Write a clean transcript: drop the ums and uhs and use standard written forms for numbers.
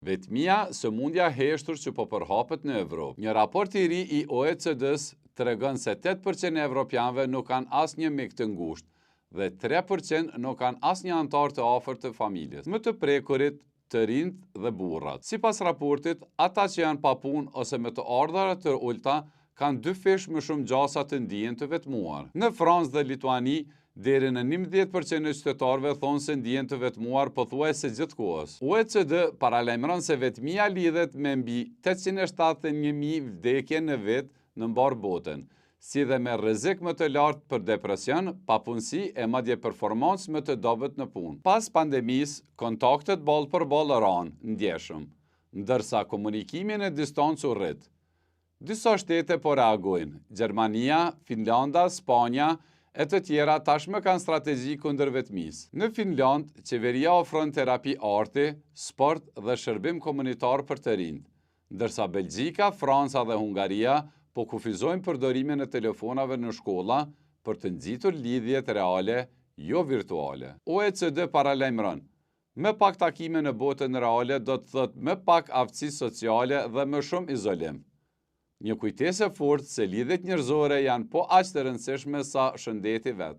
Vetmia sëmundja heshtur që po përhapet në Evropë. Një raport i ri i OECD-s tregon se 8% e evropianëve nuk kanë asnjë mik të ngushtë dhe 3% nuk kanë asnjë antar të afërt të familjes. Më të prekurit, të rinjt dhe burrat. Sipas raportit, ata që janë pa punë ose me të ardhurat të ulta kanë 2 fish më shumë gjasa të ndihen të vetmuar. Në Francë dhe Lituani, deri në 11% e qytetarëve thonë se ndihen të vetmuar pothuajse gjithkohës. OECD paralajmëron se vetmia lidhet me mbi 871.000 vdekje në vit në mbar botën, si dhe me rrezik më të lartë për depresion, papunësi e madje performancë më të dobët në punë. Pas pandemisë, kontaktet ballë për ballë ranë ndjeshëm, ndërsa komunikimi në distancë u rrit. Disa shtete po reagojnë. Gjermania, Finlanda, Spanja e të tjera tashmë kanë strategji kundër vetmisë. Në Finland, qeveria ofron terapi arti, sport dhe shërbim komunitar për të rinjt, ndërsa Belgjika, Franca dhe Hungaria po kufizojnë përdorimin e telefonave në shkolla për të nxitur lidhjet reale, jo virtuale. OECD paralajmëron: më pak takime në botën reale do të thotë më pak aftësi sociale dhe më shumë izolim. Një kujtesë e fortë se lidhjet njerëzore janë po aq të rëndësishme sa shëndeti vet.